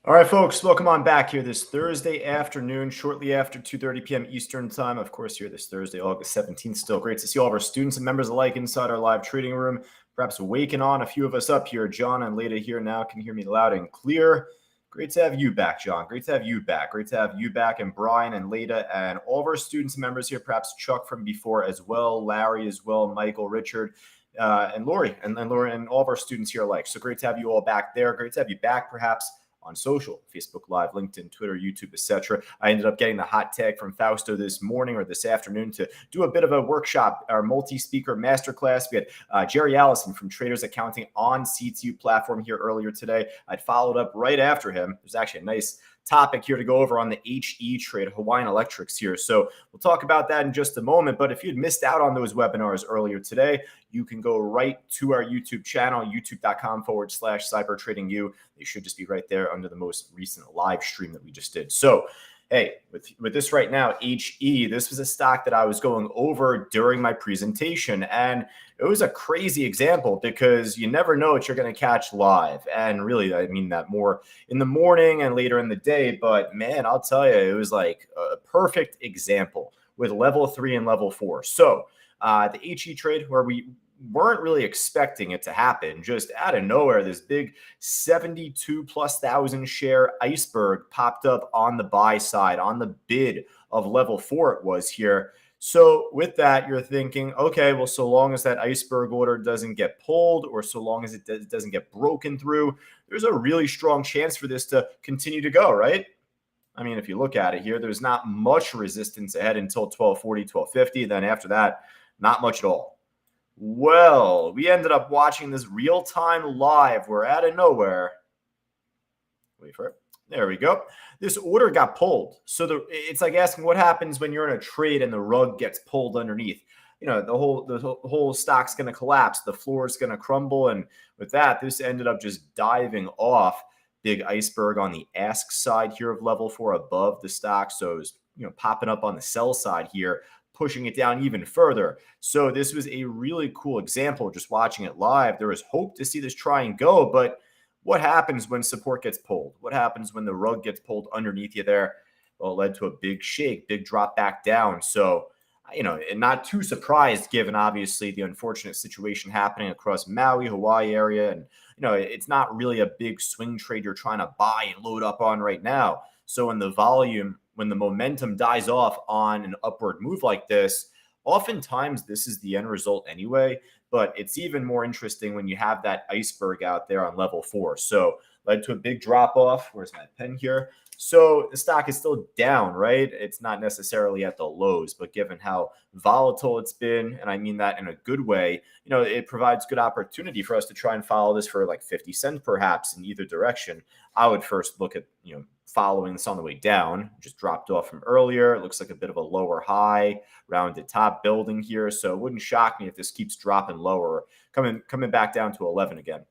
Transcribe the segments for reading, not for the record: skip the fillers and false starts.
All right, folks, welcome on back here this Thursday afternoon, shortly after 2:30 p.m. Eastern time. Of course, here this Thursday, August 17th. Still great to see all of our students and members alike inside our live trading room. Perhaps waking on a few of us up here. John and Leda here now can hear me loud and clear. Great to have you back, John. Great to have you back. Great to have you back, and Brian and Leda and all of our students and members here. Perhaps Chuck from before as well, Larry as well, Michael, Richard, and Lori, and Lori, and all of our students here alike. So great to have you all back there. Great to have you back, perhaps on social, Facebook Live, LinkedIn, Twitter, YouTube, etc. I ended up getting the hot tag from Fausto this morning or this afternoon to do a bit of a workshop, our multi-speaker masterclass. We had Jerry Allison from Traders Accounting on CTU platform here earlier today. I'd followed up right after him. There's actually a nice topic here to go over on the HE trade, Hawaiian Electrics here. So we'll talk about that in just a moment. But if you'd missed out on those webinars earlier today, you can go right to our YouTube channel, youtube.com/cybertradingu. They should just be right there under the most recent live stream that we just did. So, hey, with this right now, HE, this was a stock that I was going over during my presentation. And it was a crazy example because you never know what you're going to catch live. And really, I mean that more in the morning and later in the day. But man, I'll tell you, it was like a perfect example with level 3 and level 4. So the HE trade where we weren't really expecting it to happen, just out of nowhere, this big 72,000+ share iceberg popped up on the buy side, on the bid of level 4 it was here. So with that, you're thinking, okay, well, so long as that iceberg order doesn't get pulled or so long as it doesn't get broken through, there's a really strong chance for this to continue to go, right? I mean, if you look at it here, there's not much resistance ahead until 1240, 1250. Then after that, not much at all. Well, we ended up watching this real-time live where out of nowhere, wait for it. There we go. This order got pulled. So it's like asking what happens when you're in a trade and the rug gets pulled underneath. You know, the whole stock's going to collapse. The floor is going to crumble. And with that, this ended up just diving off. Big iceberg on the ask side here of level 4 above the stock. So it was, popping up on the sell side here, pushing it down even further. So this was a really cool example. Just watching it live, there was hope to see this try and go, but what happens when support gets pulled? What happens when the rug gets pulled underneath you there? Well, it led to a big shake, big drop back down. So, and not too surprised given obviously the unfortunate situation happening across Maui, Hawaii area. And, it's not really a big swing trade you're trying to buy and load up on right now. So when the momentum dies off on an upward move like this, oftentimes this is the end result anyway. But it's even more interesting when you have that iceberg out there on level 4. So led to a big drop off. Where's my pen here? So the stock is still down, right? It's not necessarily at the lows, but given how volatile it's been, and I mean that in a good way, it provides good opportunity for us to try and follow this for like 50 cents perhaps in either direction. I would first look at, following this on the way down, just dropped off from earlier. It looks like a bit of a lower high, rounded top building here. So it wouldn't shock me if this keeps dropping lower, coming back down to 11 again.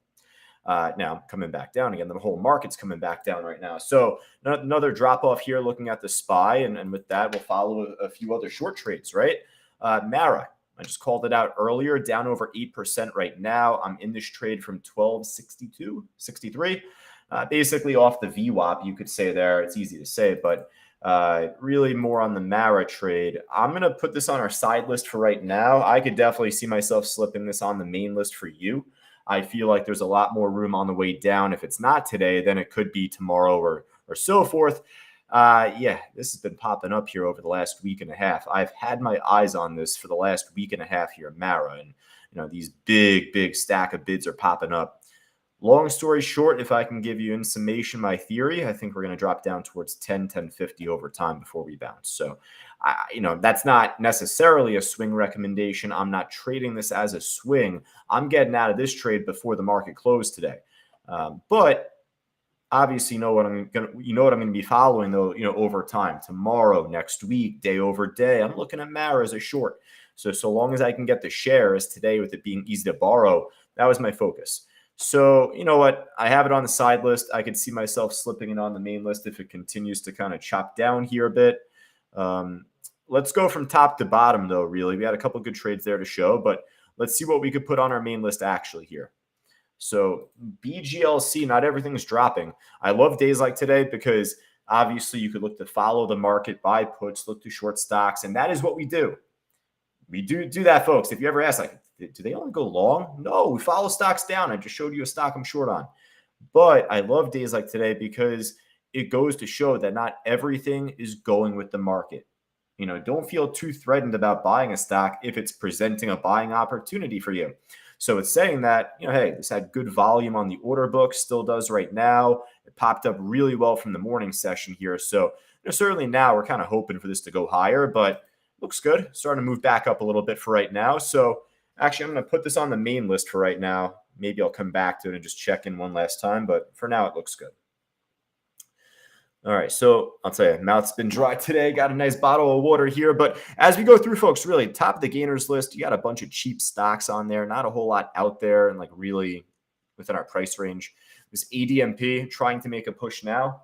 Now coming back down again, the whole market's coming back down right now. So another drop off here looking at the SPY. And with that, we'll follow a few other short trades, right? Mara, I just called it out earlier, down over 8% right now. I'm in this trade from 1262.63. Basically off the VWAP, you could say there. It's easy to say, but really more on the Mara trade. I'm going to put this on our side list for right now. I could definitely see myself slipping this on the main list for you. I feel like there's a lot more room on the way down. If it's not today, then it could be tomorrow or so forth. Yeah, this has been popping up here over the last week and a half. I've had my eyes on this for the last week and a half here, Mara, and these big stack of bids are popping up. Long story short, if I can give you in summation my theory, I think we're going to drop down towards 10.50 over time before we bounce. So, that's not necessarily a swing recommendation. I'm not trading this as a swing. I'm getting out of this trade before the market closed today. But obviously, you know what I'm going to be following though. Over time, tomorrow, next week, day over day, I'm looking at Mara as a short. So long as I can get the shares today, with it being easy to borrow, that was my focus. So, you know what? I have it on the side list. I could see myself slipping it on the main list if it continues to kind of chop down here a bit. Let's go from top to bottom, though, really. We had a couple good trades there to show, but let's see what we could put on our main list actually here. So BGLC, not everything's dropping. I love days like today because obviously you could look to follow the market, buy puts, look to short stocks, and that is what we do. We do that, folks. If you ever ask, like, do they only go long? No, we follow stocks down. I just showed you a stock I'm short on. But I love days like today because it goes to show that not everything is going with the market. Don't feel too threatened about buying a stock if it's presenting a buying opportunity for you. So it's saying that, hey, this had good volume on the order book, still does right now. It popped up really well from the morning session here. So certainly now we're kind of hoping for this to go higher, but looks good. Starting to move back up a little bit for right now. So actually, I'm going to put this on the main list for right now. Maybe I'll come back to it and just check in one last time, but for now, it looks good. All right, so I'll tell you, mouth's been dry today. Got a nice bottle of water here. But as we go through, folks, really top of the gainers list, you got a bunch of cheap stocks on there. Not a whole lot out there and like really within our price range. This ADMP trying to make a push now.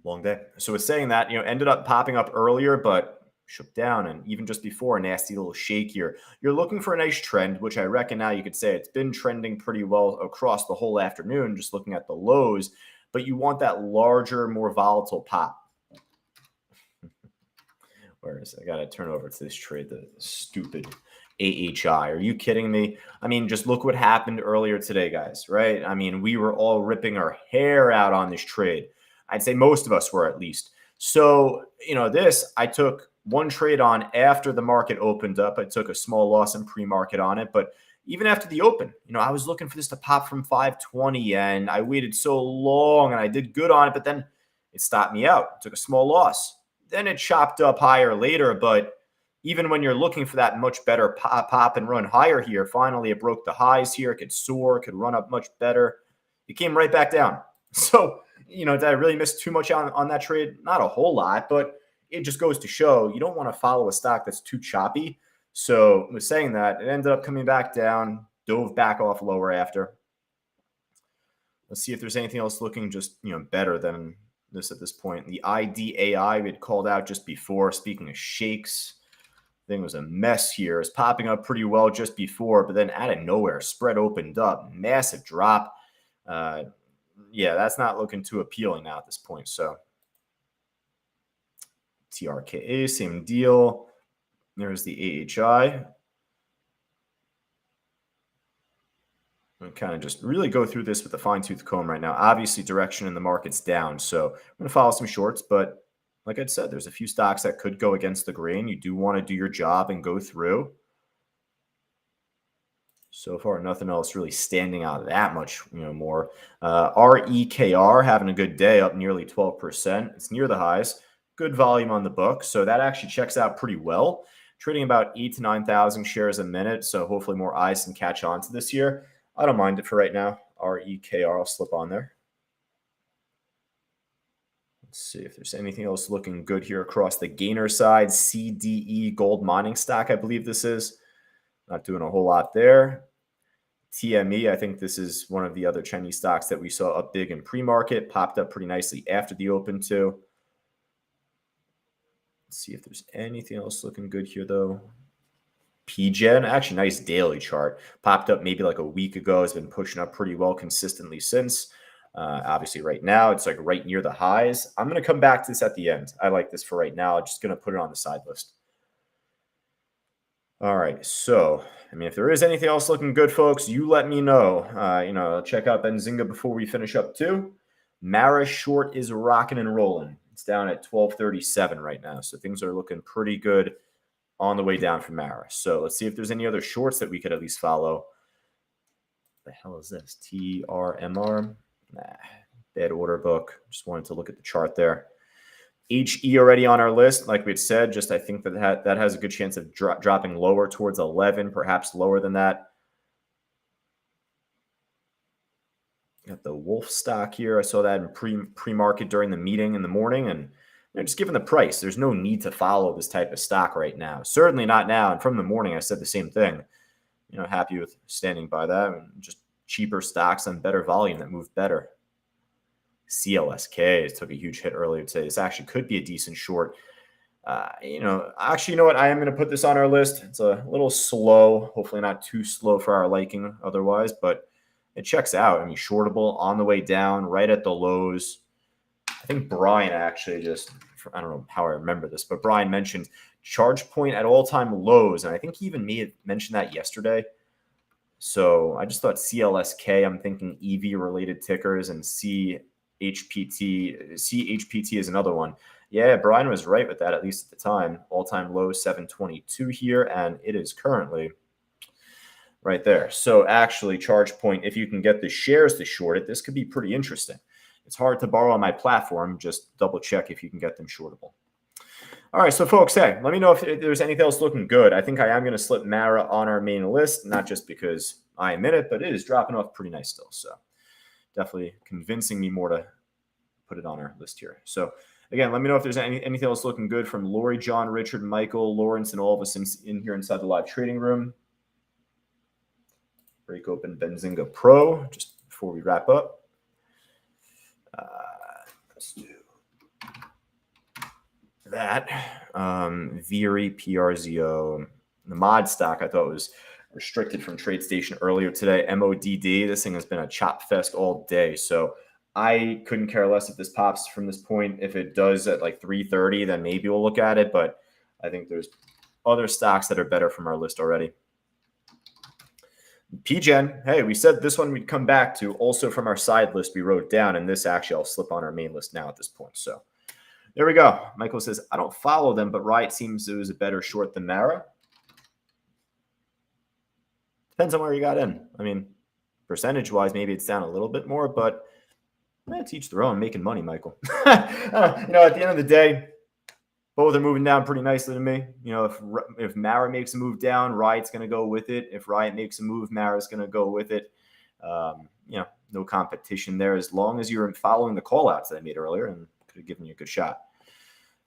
Long day. So it's saying that, ended up popping up earlier, but shook down. And even just before, a nasty little shake here. You're looking for a nice trend, which I reckon now you could say it's been trending pretty well across the whole afternoon, just looking at the lows. But you want that larger, more volatile pop. Where is it? I got to turn over to this trade, the stupid AHI. Are you kidding me? I mean, just look what happened earlier today, guys, right? I mean, we were all ripping our hair out on this trade. I'd say most of us were at least. So, this I took one trade on after the market opened up. I took a small loss in pre-market on it, but even after the open, I was looking for this to pop from 520 and I waited so long and I did good on it, but then it stopped me out. Took a small loss. Then it chopped up higher later, but even when you're looking for that much better pop and run higher here, finally it broke the highs here. It could soar, could run up much better. It came right back down. So, did I really miss too much on that trade? Not a whole lot, but it just goes to show you don't want to follow a stock that's too choppy. So with saying that, it ended up coming back down, dove back off lower after. Let's see if there's anything else looking just, better than this at this point. The IDAI we had called out just before. Speaking of shakes, thing was a mess here. It's popping up pretty well just before, but then out of nowhere, spread opened up, massive drop. Yeah, that's not looking too appealing now at this point. So TRKA, same deal. There's the AHI. I'm kind of just really go through this with a fine-tooth comb right now. Obviously, direction in the market's down, so I'm going to follow some shorts. But like I said, there's a few stocks that could go against the grain. You do want to do your job and go through. So far, nothing else really standing out that much, more. REKR having a good day, up nearly 12%. It's near the highs. Good volume on the book, so that actually checks out pretty well. Trading about 8,000 to 9,000 shares a minute, so hopefully more eyes can catch on to this year. I don't mind it for right now. REKR, I'll slip on there. Let's see if there's anything else looking good here across the gainer side. CDE gold mining stock, I believe this is. Not doing a whole lot there. TME, I think this is one of the other Chinese stocks that we saw up big in pre-market. Popped up pretty nicely after the open too. Let's see if there's anything else looking good here, though. PGen, actually nice daily chart. Popped up maybe like a week ago. Has been pushing up pretty well consistently since. Obviously, right now, it's like right near the highs. I'm going to come back to this at the end. I like this for right now. I'm just going to put it on the side list. All right. So, I mean, if there is anything else looking good, folks, you let me know. Check out Benzinga before we finish up, too. Mara short is rocking and rolling. It's down at 1237 right now. So things are looking pretty good on the way down from Mara. So let's see if there's any other shorts that we could at least follow. What the hell is this? TRMR? Nah, bad order book. Just wanted to look at the chart there. HE already on our list. Like we had said, just I think that has a good chance of dropping lower towards 11, perhaps lower than that. Got the Wolf stock here. I saw that in pre-market during the meeting in the morning. And just given the price, there's no need to follow this type of stock right now. Certainly not now. And from the morning, I said the same thing. Happy with standing by that. And just cheaper stocks on better volume that move better. CLSK took a huge hit earlier today. This actually could be a decent short. Actually, you know what? I am going to put this on our list. It's a little slow, hopefully not too slow for our liking otherwise, but it checks out. I mean, shortable on the way down, right at the lows. I think Brian actually I don't know how I remember this, but Brian mentioned charge point at all-time lows. And I think he even mentioned that yesterday. So I just thought CLSK, I'm thinking EV related tickers, and CHPT is another one. Yeah, Brian was right with that, at least at the time. All-time low 722 here, and it is currently right there. So actually, charge point, if you can get the shares to short it, this could be pretty interesting. It's hard to borrow on my platform. Just double check if you can get them shortable. All right, so folks, hey, let me know if there's anything else looking good. I think I am going to slip Mara on our main list, not just because I am in it, but it is dropping off pretty nice still. So definitely convincing me more to put it on our list here. So again, let me know if there's anything else looking good from Lori, John, Richard, Michael, Lawrence, and all of us in here inside the live trading room. Break open Benzinga Pro just before we wrap up. Let's do that. Viri, PRZO, the mod stock I thought was restricted from TradeStation earlier today. MODD, this thing has been a chop fest all day. So I couldn't care less if this pops from this point. If it does at like 330, then maybe we'll look at it. But I think there's other stocks that are better from our list already. PGen, hey, we said this one we'd come back to. Also from our side list, we wrote down, and this actually I'll slip on our main list now at this point. So there we go. Michael says, I don't follow them, but Riot seems it was a better short than Mara. Depends on where you got in. I mean, percentage-wise, maybe it's down a little bit more, but it's each their own, making money, Michael. At the end of the day, both are moving down pretty nicely to me. If Mara makes a move down, Riot's going to go with it. If Riot makes a move, Mara's going to go with it. No competition there as long as you're following the call-outs that I made earlier, and could have given you a good shot.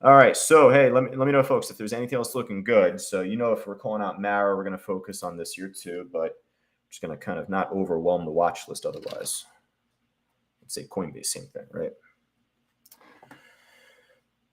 All right, so hey, let me know, folks, if there's anything else looking good. So if we're calling out Mara, we're going to focus on this here too, but I'm just going to kind of not overwhelm the watch list otherwise. Let's say Coinbase, same thing, right?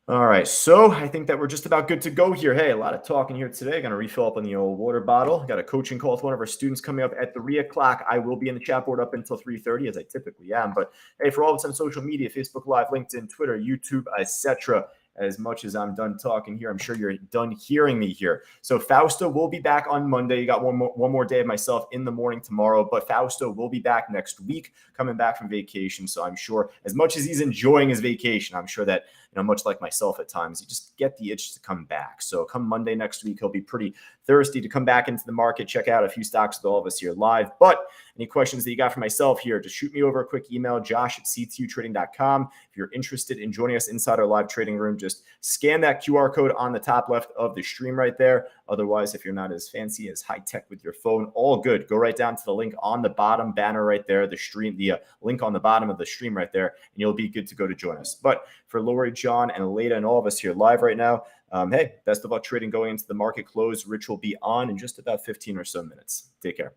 All right, so I think that we're just about good to go here. Hey, a lot of talking here today. Going to refill up on the old water bottle. Got a coaching call with one of our students coming up at 3 o'clock. I will be in the chat board up until 3:30, as I typically am. But hey, for all of us on social media, Facebook Live, LinkedIn, Twitter, YouTube, etc., as much as I'm done talking here, I'm sure you're done hearing me here. So Fausto will be back on Monday. You got one more day of myself in the morning tomorrow, but Fausto will be back next week, coming back from vacation. So I'm sure, as much as he's enjoying his vacation, I'm sure that, much like myself at times, you just get the itch to come back. So come Monday next week, he'll be pretty thirsty to come back into the market, check out a few stocks with all of us here live. But any questions that you got for myself here, just shoot me over a quick email, josh@ctutrading.com. If you're interested in joining us inside our live trading room, just scan that QR code on the top left of the stream right there. Otherwise, if you're not as fancy, as high tech with your phone, all good. Go right down to the link on the bottom banner right there, the link on the bottom of the stream right there, and you'll be good to go to join us. But for Lori, John, and Leda, and all of us here live right now, hey, best of luck trading going into the market close. Rich will be on in just about 15 or so minutes. Take care.